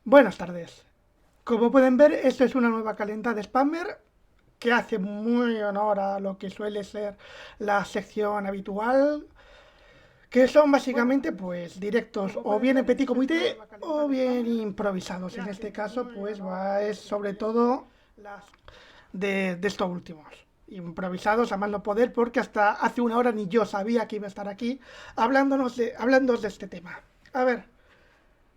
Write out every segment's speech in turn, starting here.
Buenas tardes. Como pueden ver, esta es una nueva calenta de Spammer que hace muy honor a lo que suele ser la sección habitual, que son básicamente pues directos o bien en petit comité o bien improvisados. En este caso pues es sobre todo de estos últimos. Improvisados a más no poder porque hasta hace una hora ni yo sabía que iba a estar aquí hablándonos de este tema. A ver,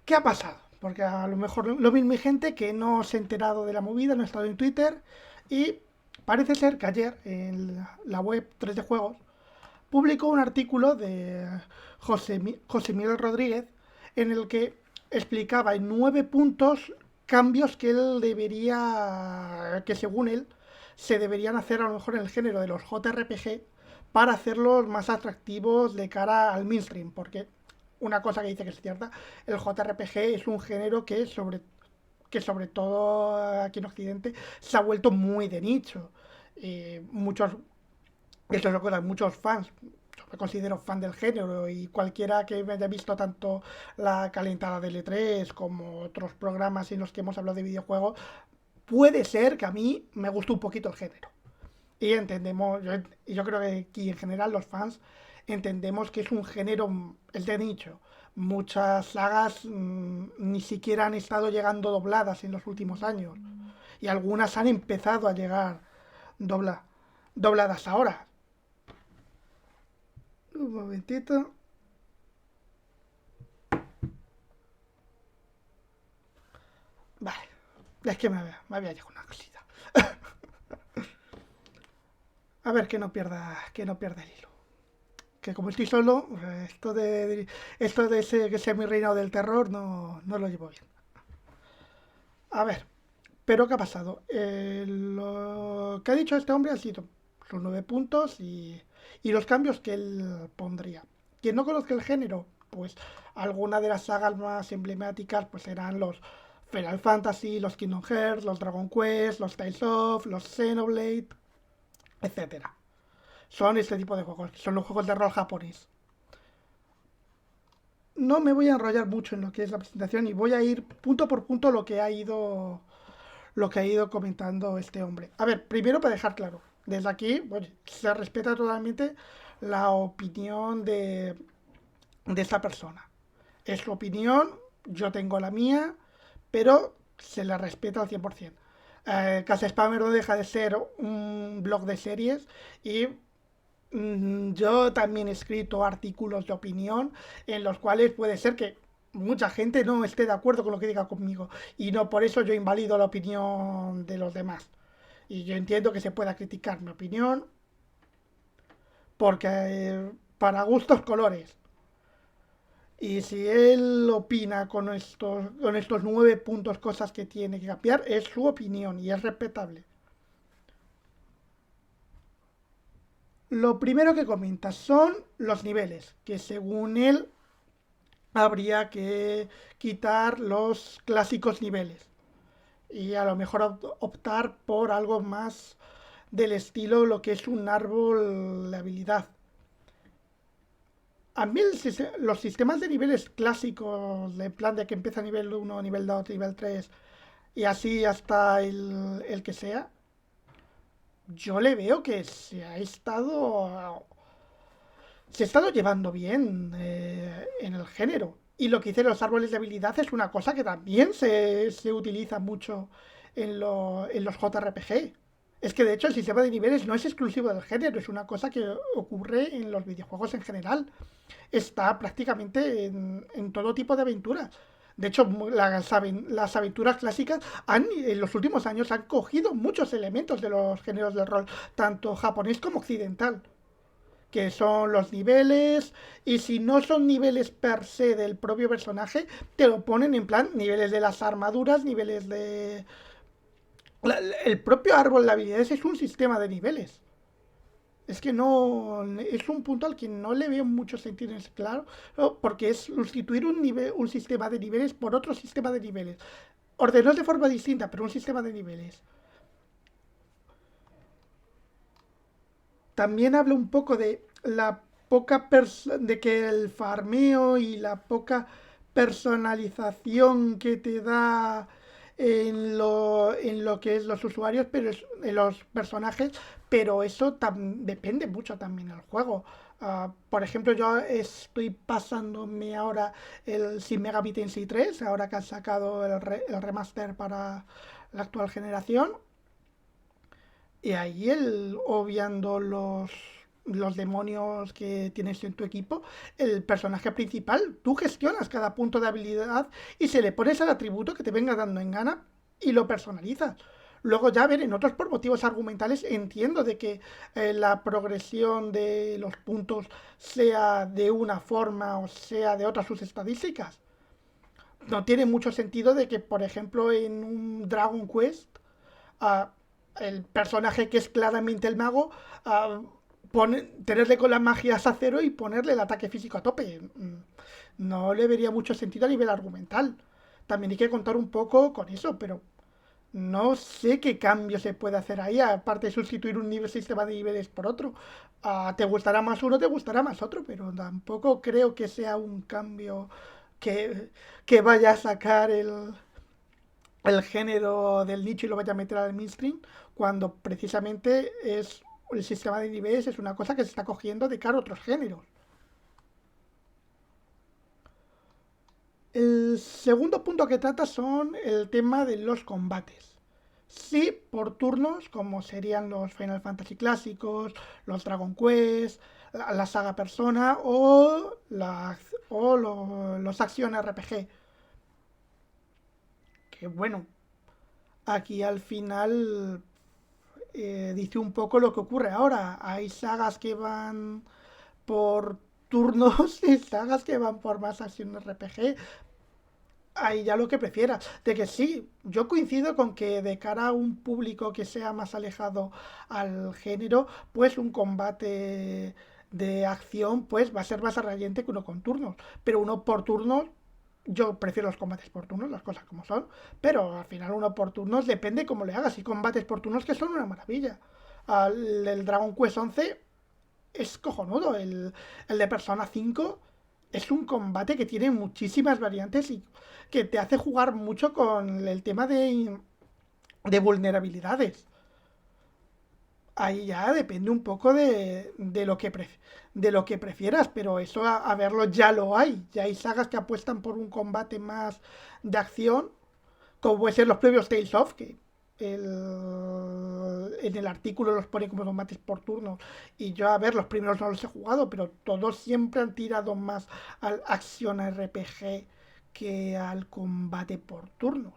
¿qué ha pasado? Porque a lo mejor lo mismo hay gente que no se ha enterado de la movida, no ha estado en Twitter y parece ser que ayer en la web 3D Juegos publicó un artículo de José Miguel Rodríguez en el que explicaba en 9 puntos cambios que él debería, que según él se deberían hacer a lo mejor en el género de los JRPG para hacerlos más atractivos de cara al mainstream, porque una cosa que dice que es cierta, el JRPG es un género que sobre todo aquí en Occidente se ha vuelto muy de nicho. Muchos, esto es lo que muchos fans, yo me considero fan del género y cualquiera que me haya visto tanto la calentada de L3 como otros programas en los que hemos hablado de videojuegos, puede ser que a mí me guste un poquito el género. Y entendemos, yo creo que aquí en general los fans entendemos que es un género, el de nicho. Muchas sagas ni siquiera han estado llegando dobladas en los últimos años. Y algunas han empezado a llegar dobla, dobladas ahora. Un momentito. Vale. Es que me había llegado una cosita. A ver que no pierda el hilo. Que como estoy solo, esto de que sea mi reinado del terror no lo llevo bien. A ver, pero ¿qué ha pasado? Lo que ha dicho este hombre ha sido los 9 puntos y los cambios que él pondría. Quien no conozca el género, pues alguna de las sagas más emblemáticas pues serán los Final Fantasy, los Kingdom Hearts, los Dragon Quest, los Tales of, los Xenoblade, etcétera. Son este tipo de juegos, son los juegos de rol japonés. No me voy a enrollar mucho en lo que es la presentación y voy a ir punto por punto lo que ha ido comentando este hombre. A ver, primero para dejar claro, desde aquí pues, se respeta totalmente la opinión de esta persona. Es su opinión, yo tengo la mía, pero se la respeta al 100%. Casa Spammer no deja de ser un blog de series y yo también he escrito artículos de opinión en los cuales puede ser que mucha gente no esté de acuerdo con lo que diga conmigo y no por eso yo invalido la opinión de los demás. Y yo entiendo que se pueda criticar mi opinión porque para gustos colores. Y si él opina con estos 9 puntos cosas que tiene que cambiar, es su opinión y es respetable. Lo primero que comenta son los niveles, que según él habría que quitar los clásicos niveles y a lo mejor optar por algo más del estilo lo que es un árbol de habilidad. A mí los sistemas de niveles clásicos, de plan de que empieza nivel uno nivel 2 nivel 3 y así hasta el que sea, yo le veo que se ha estado llevando bien en el género. Y lo que dicen los árboles de habilidad es una cosa que también se utiliza mucho en los JRPG. Es que de hecho el sistema de niveles no es exclusivo del género, es una cosa que ocurre en los videojuegos en general. Está prácticamente en todo tipo de aventuras. De hecho, las aventuras clásicas en los últimos años han cogido muchos elementos de los géneros de rol, tanto japonés como occidental, que son los niveles, y si no son niveles per se del propio personaje, te lo ponen en plan niveles de las armaduras, niveles de... El propio árbol de habilidades es un sistema de niveles. Es que no. Es un punto al que no le veo mucho sentido en ese claro, ¿no? Porque es sustituir un sistema de niveles por otro sistema de niveles. Ordenados de forma distinta, pero un sistema de niveles. También habla un poco de la de que el farmeo y la poca personalización que te da en lo que es los usuarios, pero en los personajes, pero eso depende mucho también del juego. Por ejemplo, yo estoy pasándome ahora el Shin Megami Tensei 3, ahora que han sacado el remaster para la actual generación, y ahí obviando los demonios que tienes en tu equipo, el personaje principal, tú gestionas cada punto de habilidad y se le pones el atributo que te venga dando en gana y lo personalizas. Luego ya, a ver, en otros por motivos argumentales entiendo de que la progresión de los puntos sea de una forma o sea de otra sus estadísticas. No tiene mucho sentido de que, por ejemplo, en un Dragon Quest, a el personaje que es claramente el mago, a tenerle con las magias a cero y ponerle el ataque físico a tope. No le vería mucho sentido a nivel argumental. También hay que contar un poco con eso, pero no sé qué cambio se puede hacer ahí, aparte de sustituir un sistema de niveles por otro. Te gustará más uno, te gustará más otro, pero tampoco creo que sea un cambio que, que vaya a sacar el género del nicho y lo vaya a meter al mainstream, cuando precisamente es el sistema de niveles es una cosa que se está cogiendo de cara a otros géneros. El segundo punto que trata son el tema de los combates. Sí, por turnos, como serían los Final Fantasy clásicos, los Dragon Quest, la saga Persona los Action RPG. Que bueno, aquí al final dice un poco lo que ocurre ahora. Hay sagas que van por turnos y sagas que van por más acción RPG. Ahí ya lo que prefieras. De que sí, yo coincido con que de cara a un público que sea más alejado al género, pues un combate de acción pues va a ser más atrayente que uno con turnos. Pero uno por turnos, yo prefiero los combates por turnos, las cosas como son. Pero al final uno por turnos depende cómo le hagas. Y combates por turnos que son una maravilla. El Dragon Quest 11 es cojonudo. El de Persona 5 es un combate que tiene muchísimas variantes y que te hace jugar mucho con el tema de vulnerabilidades. Ahí ya depende un poco de lo que prefieras, pero eso a verlo ya lo hay. Ya hay sagas que apuestan por un combate más de acción, como puede ser los previos Tales of, que en el artículo los pone como combates por turnos. Y yo, a ver, los primeros no los he jugado, pero todos siempre han tirado más al acción RPG que al combate por turnos.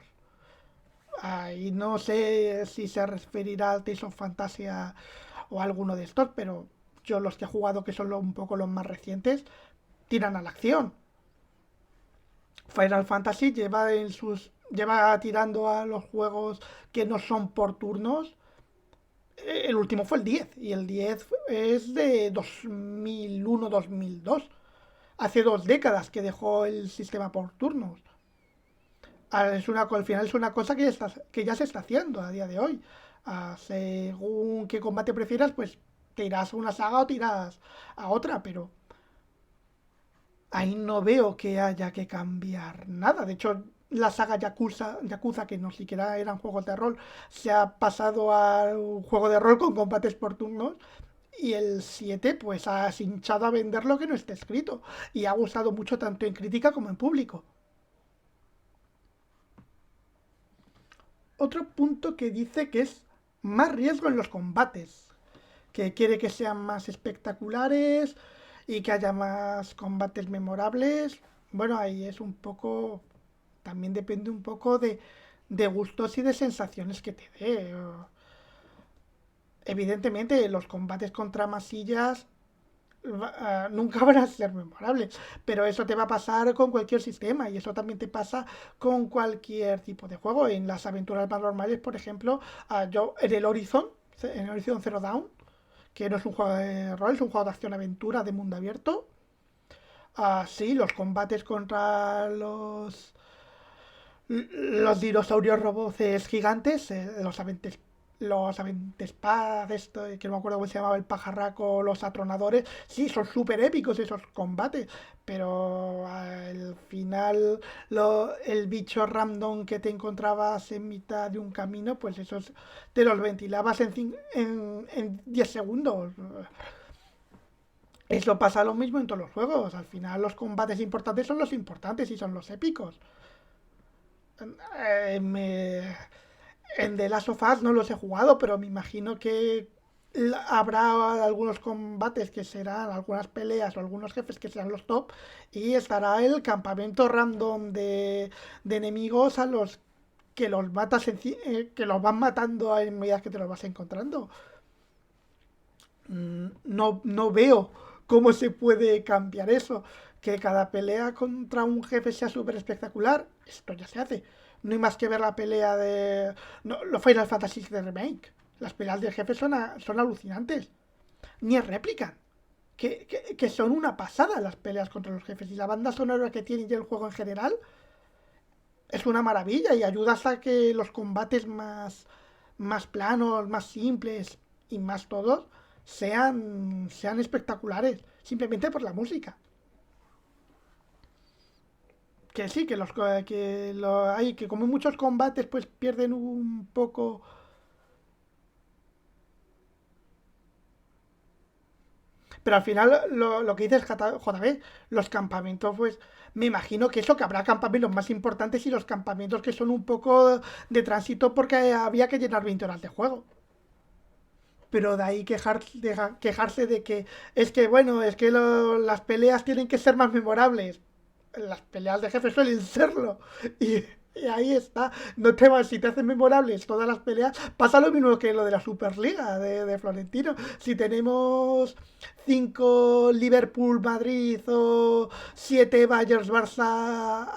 Y no sé si se referirá al Tales of Fantasia o a alguno de estos, pero yo los que he jugado, que son un poco los más recientes, tiran a la acción. Final Fantasy lleva tirando a los juegos que no son por turnos. El último fue el 10 y el 10 es de 2001-2002. Hace 2 décadas que dejó el sistema por turnos. Al final es una cosa que ya se está haciendo a día de hoy. Según qué combate prefieras, pues te irás a una saga o te irás a otra, pero ahí no veo que haya que cambiar nada. De hecho, la saga Yakuza, que no siquiera eran juegos de rol, se ha pasado a un juego de rol con combates por turnos. Y el 7 pues ha hinchado a vender lo que no está escrito. Y ha gustado mucho tanto en crítica como en público. Otro punto que dice que es más riesgo en los combates. Que quiere que sean más espectaculares y que haya más combates memorables. Bueno, ahí es un poco, también depende un poco de gustos y de sensaciones que te dé. Evidentemente, los combates contra masillas nunca van a ser memorables, pero eso te va a pasar con cualquier sistema y eso también te pasa con cualquier tipo de juego. En las aventuras más normales, por ejemplo, yo en el Horizon Zero Dawn, que no es un juego de rol, es un juego de acción-aventura de mundo abierto. Sí, los combates contra los dinosaurios roboces gigantes, los aventespadas, esto, que no me acuerdo cómo se llamaba, el pajarraco, los atronadores, sí, son súper épicos esos combates, pero al final final el bicho random que te encontrabas en mitad de un camino, pues esos te los ventilabas en 10 segundos. Eso pasa lo mismo en todos los juegos. Al final los combates importantes son los importantes y son los épicos. Eh, me- en The Last of Us no los he jugado, pero me imagino que habrá algunos combates que serán, algunas peleas o algunos jefes que serán los top y estará el campamento random de enemigos a los que los matas que los van matando a medida que te los vas encontrando. No, no veo cómo se puede cambiar eso. Que cada pelea contra un jefe sea súper espectacular, esto ya se hace. No hay más que ver la pelea de no, los Final Fantasy de Remake. Las peleas de jefe son alucinantes. Ni replican. Que son una pasada las peleas contra los jefes. Y la banda sonora que tiene y el juego en general es una maravilla y ayuda hasta que los combates más planos, más simples y más todos sean espectaculares. Simplemente por la música. Que sí, hay que como muchos combates pues pierden un poco. Pero al final lo que dices, JB, los campamentos, pues me imagino que eso, que habrá campamentos más importantes y los campamentos que son un poco de tránsito porque había que llenar 20 horas de juego. Pero de ahí quejarse de que es que, bueno, es que las peleas tienen que ser más memorables. Las peleas de jefe suelen serlo. Y ahí está. No te vas, si te hacen memorables todas las peleas, pasa lo mismo que lo de la Superliga de Florentino. Si tenemos 5 Liverpool Madrid o 7 Bayern Barça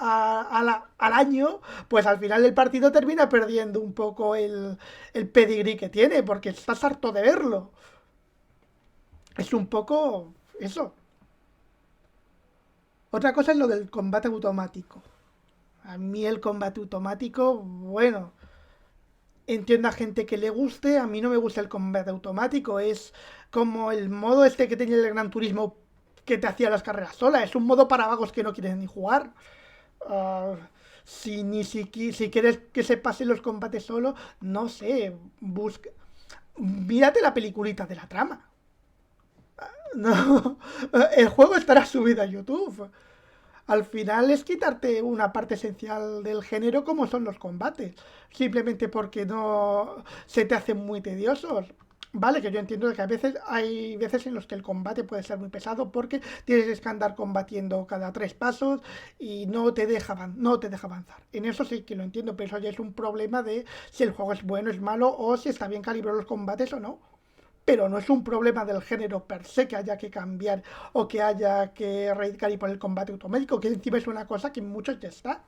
al año, pues al final el partido termina perdiendo un poco el pedigrí que tiene, porque estás harto de verlo. Es un poco eso. Otra cosa es lo del combate automático. A mí el combate automático, bueno, entiendo a gente que le guste, a mí no me gusta el combate automático, es como el modo este que tenía el Gran Turismo que te hacía las carreras sola, es un modo para vagos que no quieren ni jugar. Uh, si quieres que se pasen los combates solo, no sé, busca, mírate la peliculita de la trama. No, el juego estará subido a YouTube. Al final es quitarte una parte esencial del género como son los combates. Simplemente porque no se te hacen muy tediosos. Vale, que yo entiendo que a veces hay veces en los que el combate puede ser muy pesado porque tienes que andar combatiendo cada 3 pasos y no te deja avanzar. En eso sí que lo entiendo, pero eso ya es un problema de si el juego es bueno, es malo o si está bien calibrado los combates o no, pero no es un problema del género per se que haya que cambiar o que haya que erradicar y poner el combate automático, que encima es una cosa que en muchos ya está.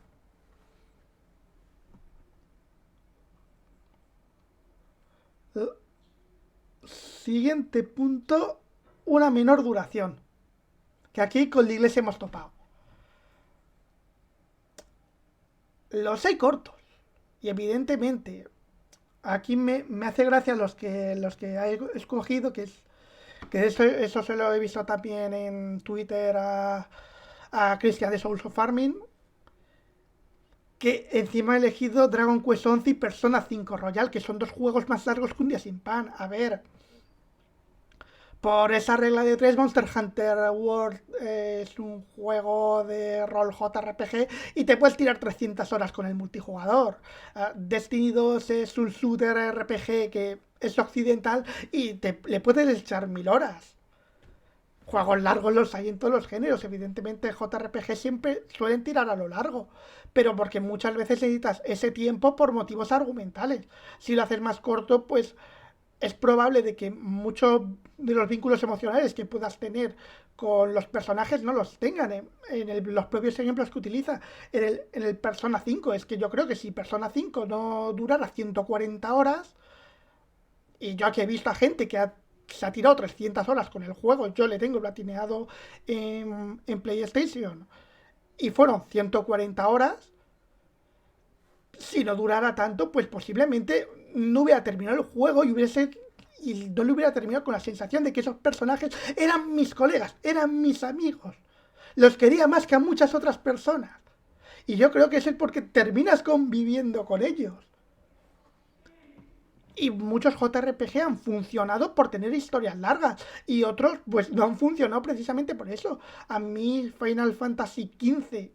Siguiente punto, una menor duración, que aquí con la iglesia hemos topado. Los hay cortos y evidentemente aquí me hace gracia los que he escogido, que eso se lo he visto también en Twitter a Christian de Souls of Farming, que encima he elegido Dragon Quest 11 y Persona 5 Royal, que son dos juegos más largos que un día sin pan. A ver, por esa regla de tres, Monster Hunter World es un juego de rol JRPG y te puedes tirar 300 horas con el multijugador. Destiny 2 es un shooter RPG que es occidental y le puedes echar 1000 horas. Juegos largos los hay en todos los géneros. Evidentemente, JRPG siempre suelen tirar a lo largo. Pero porque muchas veces necesitas ese tiempo por motivos argumentales. Si lo haces más corto, pues es probable de que muchos de los vínculos emocionales que puedas tener con los personajes no los tengan los propios ejemplos que utiliza en el Persona 5. Es que yo creo que si Persona 5 no durara 140 horas, y yo aquí he visto a gente que se ha tirado 300 horas con el juego, yo le tengo platineado en PlayStation, y fueron 140 horas, si no durara tanto, pues posiblemente no hubiera terminado el juego y no lo hubiera terminado con la sensación de que esos personajes eran mis colegas, eran mis amigos. Los quería más que a muchas otras personas. Y yo creo que eso es porque terminas conviviendo con ellos. Y muchos JRPG han funcionado por tener historias largas y otros pues no han funcionado precisamente por eso. A mí Final Fantasy XV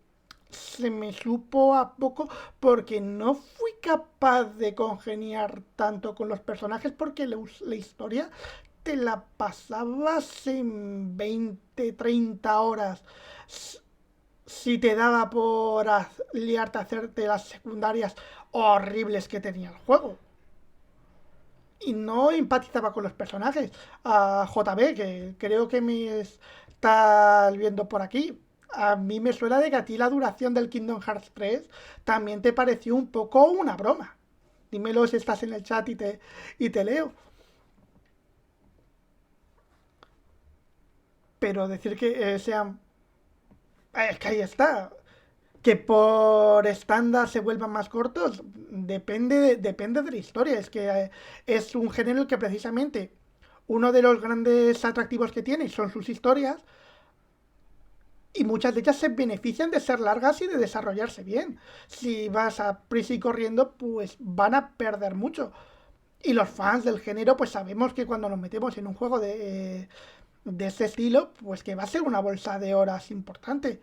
se me supo a poco porque no fui capaz de congeniar tanto con los personajes porque la historia te la pasabas en 20 30 horas si te daba por liarte a hacerte las secundarias horribles que tenía el juego y no empatizaba con los personajes. A JB, que creo que me estás viendo por aquí, a mí me suena de que a ti la duración del Kingdom Hearts 3 también te pareció un poco una broma. Dímelo si estás en el chat y te leo. Pero decir que sean... Es que ahí está. Que por estándar se vuelvan más cortos, depende de la historia. Es que es un género que precisamente uno de los grandes atractivos que tiene son sus historias y muchas de ellas se benefician de ser largas y de desarrollarse bien. Si vas a prisa y corriendo, pues van a perder mucho. Y los fans del género, pues sabemos que cuando nos metemos en un juego de ese estilo, pues que va a ser una bolsa de horas importante.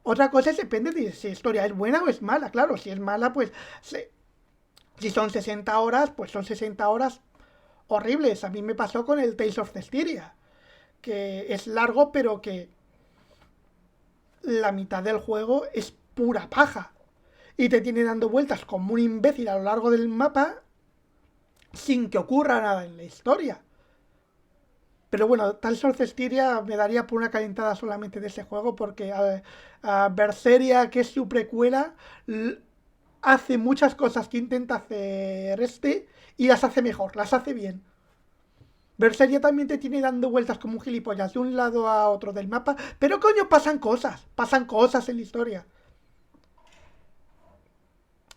Otra cosa es depende de si la historia es buena o es mala, claro. Si es mala, pues si son 60 horas, pues son 60 horas horribles. A mí me pasó con el Tales of Cestiria, que es largo, pero que la mitad del juego es pura paja. Y te tiene dando vueltas como un imbécil a lo largo del mapa sin que ocurra nada en la historia. Pero bueno, Tales of Cestiria me daría por una calentada solamente de ese juego porque a Berseria, que es su precuela, hace muchas cosas que intenta hacer este y las hace mejor, las hace bien. Berseria también te tiene dando vueltas como un gilipollas de un lado a otro del mapa, pero coño, pasan cosas en la historia.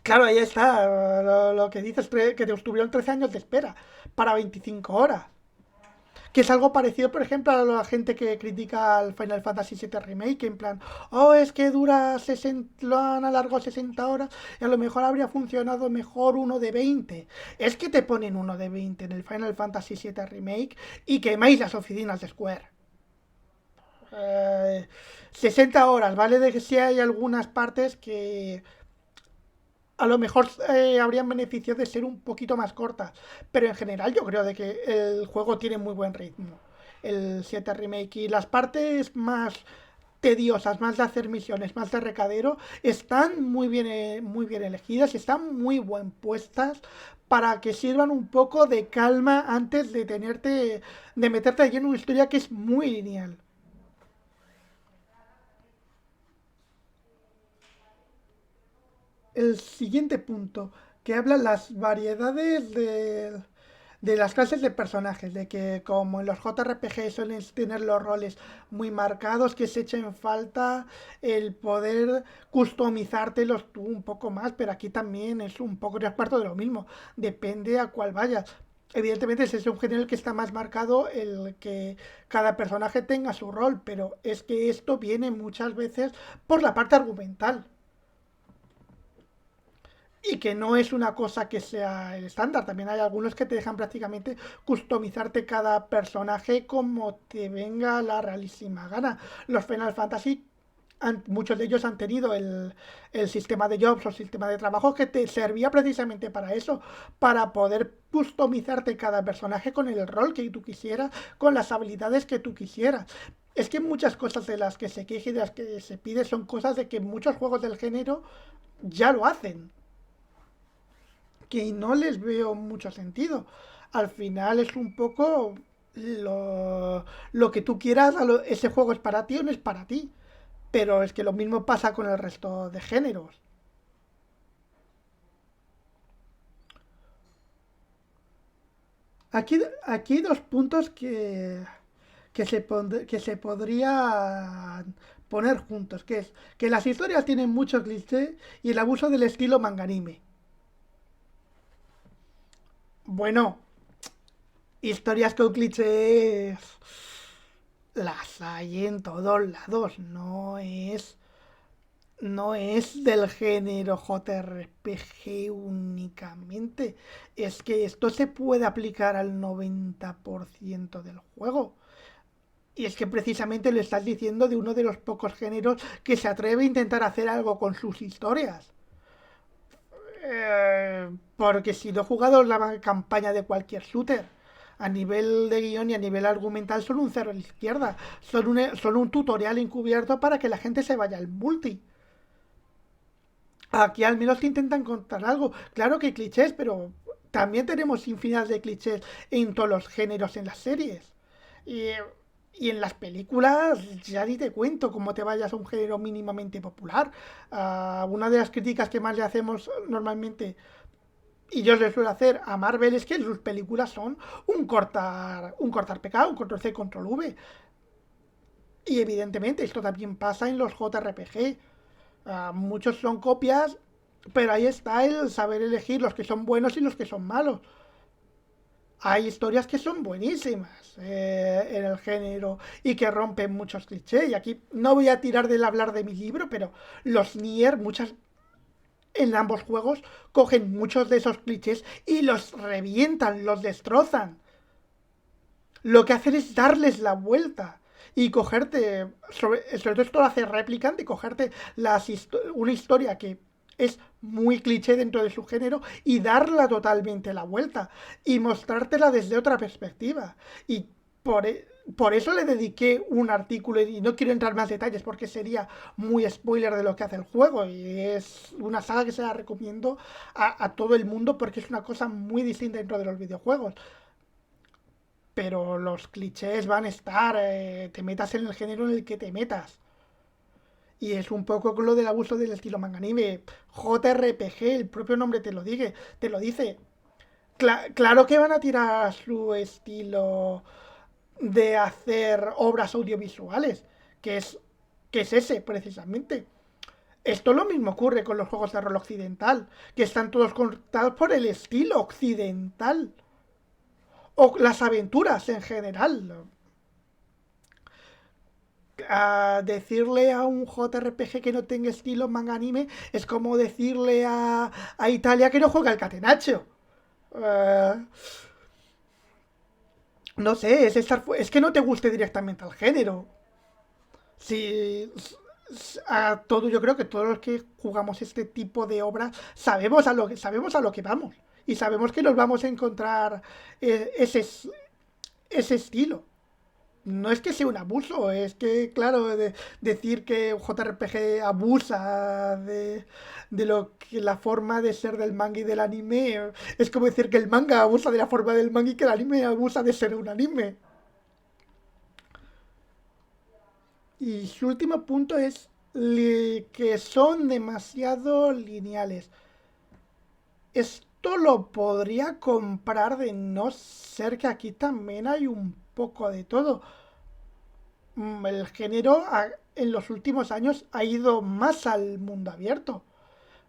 Claro, ahí está lo que dices, que te estuvieron 13 años de espera para 25 horas. Que es algo parecido, por ejemplo, a la gente que critica al Final Fantasy VII Remake, en plan, oh, es que dura 60, lo han alargado 60 horas y a lo mejor habría funcionado mejor uno de 20. Es que te ponen uno de 20 en el Final Fantasy VII Remake y quemáis las oficinas de Square. Eh, 60 horas, ¿vale? De que si hay algunas partes que a lo mejor habrían beneficios de ser un poquito más cortas. Pero en general yo creo de que el juego tiene muy buen ritmo. El 7 Remake y las partes más tediosas, más de hacer misiones, más de recadero, están muy bien elegidas, están muy buen puestas para que sirvan un poco de calma antes de meterte allí en una historia que es muy lineal. El siguiente punto, que habla las variedades de las clases de personajes, de que como en los JRPG suelen tener los roles muy marcados, que se echen falta el poder customizártelos tú un poco más, pero aquí también es un poco ya parto de lo mismo, depende a cuál vayas. Evidentemente ese es un género en el que está más marcado el que cada personaje tenga su rol, pero es que esto viene muchas veces por la parte argumental. Y que no es una cosa que sea el estándar. También hay algunos que te dejan prácticamente customizarte cada personaje como te venga la realísima gana. Los Final Fantasy, muchos de ellos han tenido el sistema de jobs o sistema de trabajo que te servía precisamente para eso, para poder customizarte cada personaje con el rol que tú quisieras, con las habilidades que tú quisieras. Es que muchas cosas de las que se queja y de las que se pide son cosas de que muchos juegos del género ya lo hacen que no les veo mucho sentido. Al final es un poco lo que tú quieras, ese juego es para ti o no es para ti. Pero es que lo mismo pasa con el resto de géneros. Aquí hay dos puntos que se podrían poner juntos, que es que las historias tienen mucho cliché y el abuso del estilo manganime. Bueno, historias con clichés las hay en todos lados, no es no es del género JRPG únicamente. Es que esto se puede aplicar al 90% del juego. Y es que precisamente lo estás diciendo de uno de los pocos géneros que se atreve a intentar hacer algo con sus historias. Porque si no he jugado la campaña de cualquier shooter, a nivel de guión y a nivel argumental son un cero a la izquierda. Son un tutorial encubierto para que la gente se vaya al multi. Aquí al menos te intentan contar algo. Claro que hay clichés, pero también tenemos infinidad de clichés en todos los géneros en las series. Y, y en las películas ya ni te cuento cómo te vayas a un género mínimamente popular. Una de las críticas que más le hacemos normalmente, y yo le suelo hacer a Marvel, es que sus películas son un cortar pecado, un control C, control V. Y evidentemente esto también pasa en los JRPG. Muchos son copias, pero ahí está el saber elegir los que son buenos y los que son malos. Hay historias que son buenísimas en el género y que rompen muchos clichés. Y aquí no voy a tirar del hablar de mi libro, pero los Nier, en ambos juegos, cogen muchos de esos clichés y los revientan, los destrozan. Lo que hacen es darles la vuelta y cogerte, sobre todo esto lo hace Replicant, y cogerte una historia que es muy cliché dentro de su género y darla totalmente la vuelta y mostrártela desde otra perspectiva. Y por, e- por eso le dediqué un artículo y no quiero entrar más detalles porque sería muy spoiler de lo que hace el juego y es una saga que se la recomiendo a todo el mundo porque es una cosa muy distinta dentro de los videojuegos, pero los clichés van a estar, te metas en el género en el que te metas. Y es un poco con lo del abuso del estilo manga anime. JRPG, el propio nombre te lo dice. Claro que van a tirar su estilo de hacer obras audiovisuales, que es, que es ese precisamente. Esto lo mismo ocurre con los juegos de rol occidental, que están todos contados por el estilo occidental. O las aventuras en general. Decirle a un JRPG que no tenga estilo manga anime es como decirle a Italia que no juega el catenaccio. Uh, no sé, es que no te guste directamente al género. Si a todo, yo creo que todos los que jugamos este tipo de obras sabemos a lo que vamos y sabemos que nos vamos a encontrar ese, ese estilo. No es que sea un abuso, es que, claro, decir que JRPG abusa de lo que la forma de ser del manga y del anime es como decir que el manga abusa de la forma del manga y que el anime abusa de ser un anime. Y su último punto es que son demasiado lineales. Esto lo podría comprar de no ser que aquí también hay un poco de todo. El género en los últimos años ha ido más al mundo abierto.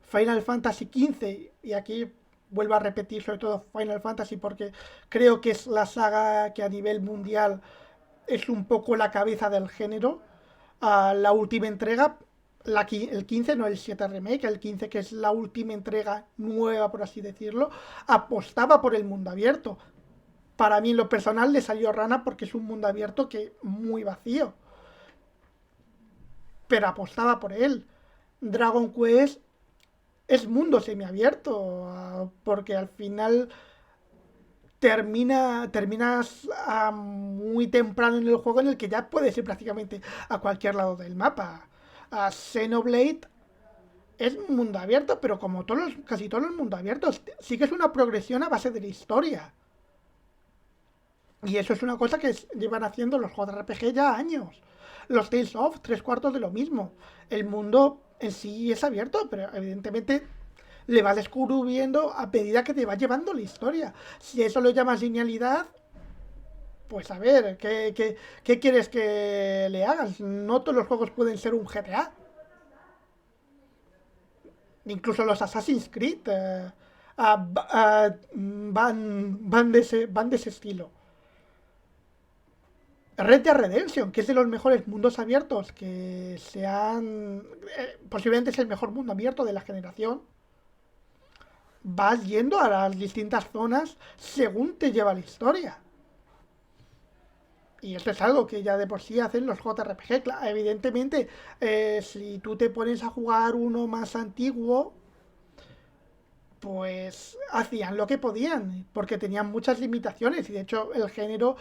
Final Fantasy XV, y aquí vuelvo a repetir sobre todo Final Fantasy porque creo que es la saga que a nivel mundial es un poco la cabeza del género. La última entrega, el 15, no el 7 remake, el 15 que es la última entrega nueva, por así decirlo, apostaba por el mundo abierto. Para mí en lo personal le salió rana porque es un mundo abierto que muy vacío, pero apostaba por él. Dragon Quest es mundo semiabierto, porque al final terminas muy temprano en el juego en el que ya puedes ir prácticamente a cualquier lado del mapa. Xenoblade es mundo abierto, pero como casi todos los mundos abiertos, sigues una progresión a base de la historia. Y eso es una cosa que llevan haciendo los JRPG ya años. Los Tales of, tres cuartos de lo mismo. El mundo en sí es abierto, pero evidentemente le vas descubriendo a medida que te va llevando la historia. Si eso lo llamas linealidad, pues a ver, ¿qué quieres que le hagas? No todos los juegos pueden ser un GTA. Incluso los Assassin's Creed van de ese estilo. Red Dead Redemption, que es de los mejores mundos abiertos que se han... posiblemente es el mejor mundo abierto de la generación. Vas yendo a las distintas zonas según te lleva la historia. Y esto es algo que ya de por sí hacen los JRPG. Evidentemente, si tú te pones a jugar uno más antiguo, pues hacían lo que podían, porque tenían muchas limitaciones y de hecho el género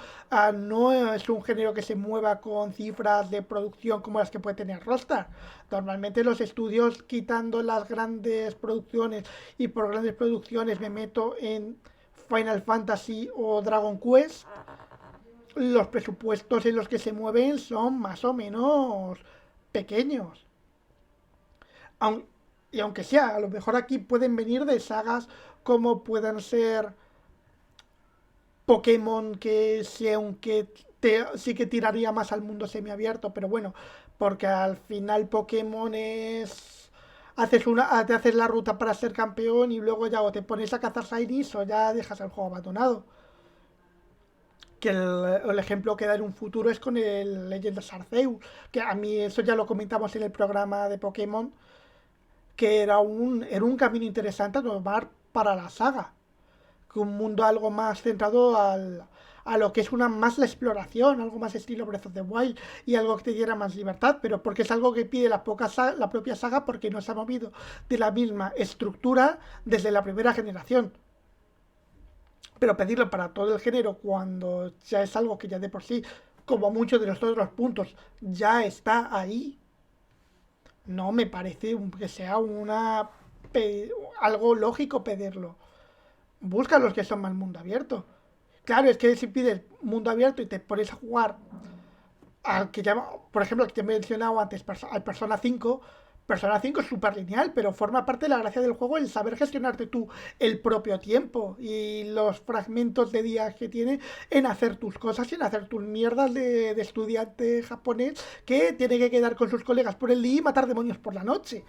no es un género que se mueva con cifras de producción como las que puede tener Rockstar. Normalmente los estudios, quitando las grandes producciones, y por grandes producciones me meto en Final Fantasy o Dragon Quest, los presupuestos en los que se mueven son más o menos pequeños. Aun- y aunque sea, a lo mejor aquí pueden venir de sagas como puedan ser Pokémon, que sí, aunque sí que tiraría más al mundo semiabierto, pero bueno, porque al final Pokémon es... te haces la ruta para ser campeón y luego ya o te pones a cazar Shinies o ya dejas el juego abandonado. Que el ejemplo que da en un futuro es con el Legend Arceus, que a mí eso ya lo comentamos en el programa de Pokémon, que era un camino interesante a tomar para la saga. Que un mundo algo más centrado a lo que es una más la exploración, algo más estilo Breath of the Wild y algo que te diera más libertad, pero porque es algo que pide la propia saga porque no se ha movido de la misma estructura desde la primera generación. Pero pedirlo para todo el género cuando ya es algo que ya de por sí, como muchos de los otros puntos, ya está ahí, no me parece que sea algo lógico pedirlo. Busca los que son más mundo abierto. Claro, es que si pides mundo abierto y te pones a jugar al que llama, por ejemplo, el que te he mencionado antes, al Persona 5 es súper lineal, pero forma parte de la gracia del juego el saber gestionarte tú el propio tiempo y los fragmentos de días que tiene en hacer tus cosas y en hacer tus mierdas de estudiante japonés que tiene que quedar con sus colegas por el día y matar demonios por la noche.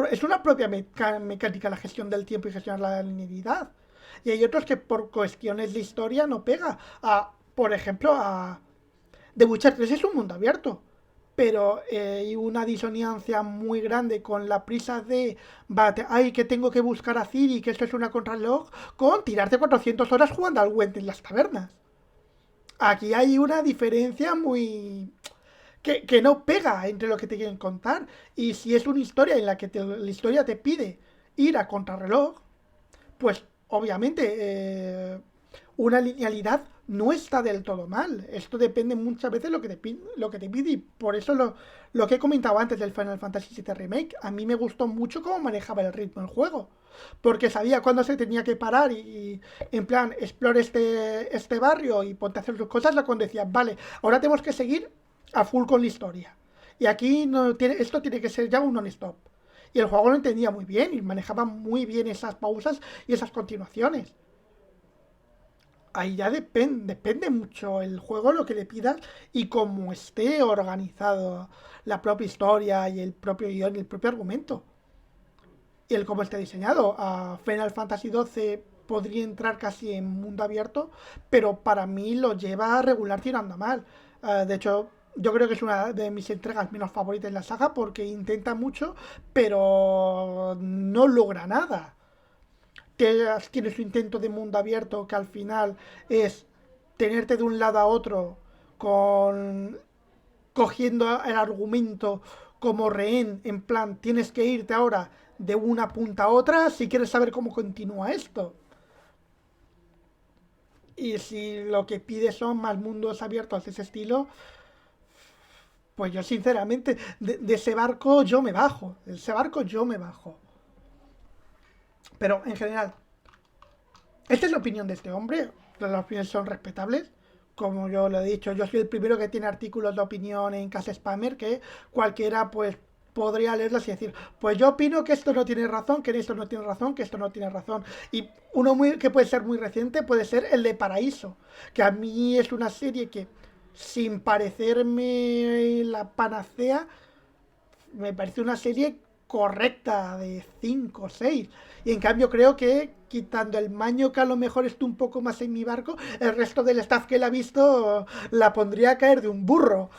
Es una propia mecánica la gestión del tiempo y gestionar la linealidad. Y hay otros que por cuestiones de historia no pega. Por ejemplo, The Witcher 3 es un mundo abierto. Pero hay una disonancia muy grande con la prisa de ay, que tengo que buscar a Ciri, que esto es una contrarreloj, con tirarte 400 horas jugando al Gwent en las tabernas. Aquí hay una diferencia muy, que no pega entre lo que te quieren contar. Y si es una historia en la que la historia te pide ir a contrarreloj, pues obviamente una linealidad no está del todo mal. Esto depende muchas veces de lo que te pide. Y por eso lo que he comentado antes del Final Fantasy VII Remake, a mí me gustó mucho cómo manejaba el ritmo del juego. Porque sabía cuándo se tenía que parar y en plan, explore este barrio y ponte a hacer sus cosas, la cuando decía, vale, ahora tenemos que seguir a full con la historia. Y aquí no tiene, esto tiene que ser ya un non-stop. Y el juego lo entendía muy bien y manejaba muy bien esas pausas y esas continuaciones. Ahí ya depende mucho el juego, lo que le pidas y cómo esté organizado la propia historia y el propio guión y el propio argumento. Y el cómo esté diseñado. A Final Fantasy XII podría entrar casi en mundo abierto, pero para mí lo lleva a regular tirando a mal. De hecho, yo creo que es una de mis entregas menos favoritas en la saga porque intenta mucho, pero no logra nada. Tiene su intento de mundo abierto que al final es tenerte de un lado a otro con cogiendo el argumento como rehén, en plan, tienes que irte ahora de una punta a otra si quieres saber cómo continúa esto. Y si lo que pides son más mundos abiertos de ese estilo, pues yo sinceramente, de ese barco yo me bajo. De ese barco yo me bajo. Pero en general, esta es la opinión de este hombre. Las opiniones son respetables. Como yo lo he dicho, yo soy el primero que tiene artículos de opinión en Casa Spammer que cualquiera pues podría leerlos y decir, pues yo opino que esto no tiene razón, que esto no tiene razón, que esto no tiene razón. Y uno que puede ser muy reciente puede ser el de Paraíso, que a mí es una serie que sin parecerme la panacea, me parece una serie correcta de 5 o 6. Y en cambio creo que quitando el Maño, que a lo mejor esté un poco más en mi barco, el resto del staff que la ha visto la pondría a caer de un burro.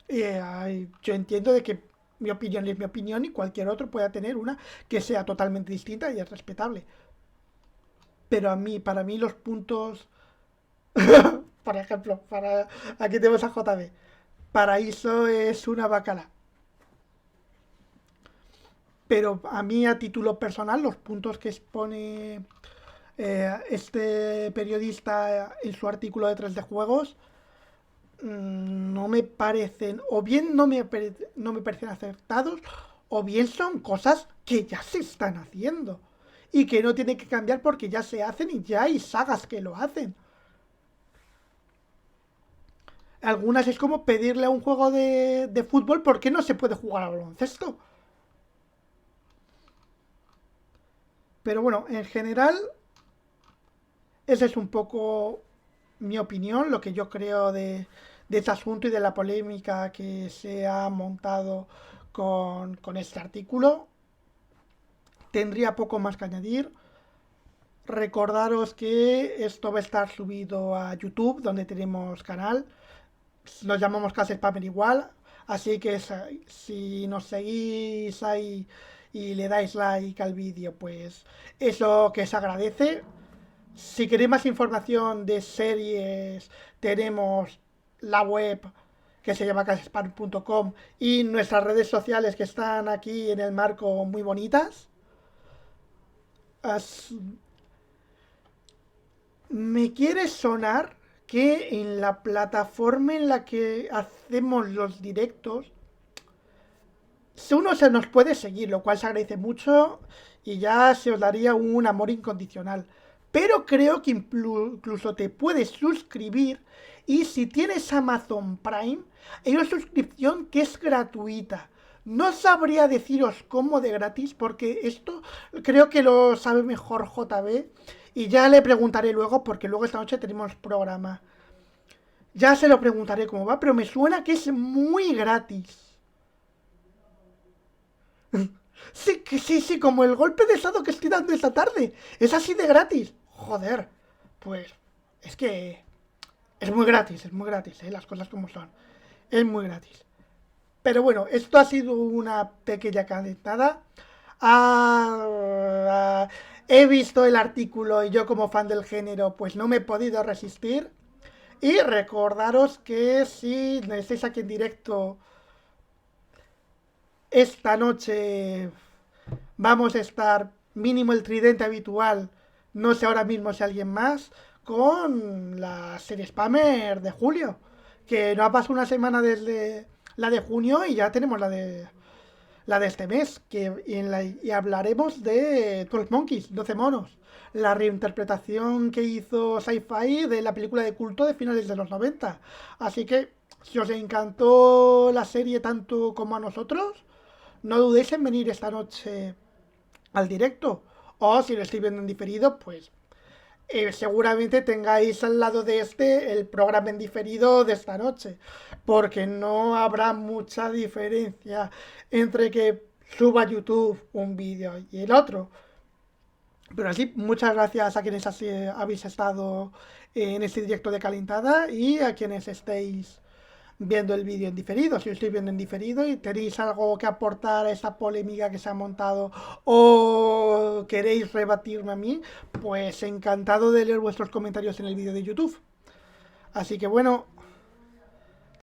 Yo entiendo de que mi opinión es mi opinión y cualquier otro pueda tener una que sea totalmente distinta y es respetable. Pero para mí los puntos, por ejemplo, aquí tenemos a JB. Paraíso es una bacala. Pero a mí, a título personal, los puntos que expone este periodista en su artículo de 3D Juegos no me parecen, o bien no me parecen acertados, o bien son cosas que ya se están haciendo y que no tienen que cambiar porque ya se hacen y ya hay sagas que lo hacen. Algunas es como pedirle a un juego de fútbol por qué no se puede jugar al baloncesto. Pero bueno, en general, esa es un poco mi opinión, lo que yo creo de este asunto y de la polémica que se ha montado con este artículo. Tendría poco más que añadir. Recordaros que esto va a estar subido a YouTube, donde tenemos canal. Nos llamamos Casa Spammer igual. Así que si nos seguís ahí y le dais like al vídeo, pues eso que se agradece. Si queréis más información de series, tenemos la web que se llama casaspan.com y nuestras redes sociales que están aquí en el marco muy bonitas. As- Me quiere sonar que en la plataforma en la que hacemos los directos, si uno se nos puede seguir, lo cual se agradece mucho y ya se os daría un amor incondicional. Pero creo que incluso te puedes suscribir y si tienes Amazon Prime, hay una suscripción que es gratuita. No sabría deciros cómo de gratis porque esto creo que lo sabe mejor JB y ya le preguntaré luego porque luego esta noche tenemos programa. Ya se lo preguntaré cómo va, pero me suena que es muy gratis. Sí, sí, sí, como el golpe de estado que estoy dando esta tarde. Es así de gratis. Joder, pues es que es muy gratis, las cosas como son. Es muy gratis. Pero bueno, esto ha sido una pequeña calentada. He visto el artículo y yo como fan del género pues no me he podido resistir. Y recordaros que si estáis aquí en directo esta noche vamos a estar mínimo el tridente habitual, no sé ahora mismo si alguien más, con la serie Spammer de julio. Que no ha pasado una semana desde la de junio y ya tenemos la de este mes. Y hablaremos de 12 Monkeys, 12 monos. La reinterpretación que hizo Sci-Fi de la película de culto de finales de los 90. Así que, si os encantó la serie tanto como a nosotros, no dudéis en venir esta noche al directo. O si lo estoy viendo en diferido, pues seguramente tengáis al lado de este el programa en diferido de esta noche. Porque no habrá mucha diferencia entre que suba a YouTube un vídeo y el otro. Pero así, muchas gracias a quienes así habéis estado en este directo de calentada y a quienes estéis viendo el vídeo en diferido. Si lo estoy viendo en diferido y tenéis algo que aportar a esta polémica que se ha montado o queréis rebatirme a mí, pues encantado de leer vuestros comentarios en el vídeo de YouTube. Así que bueno,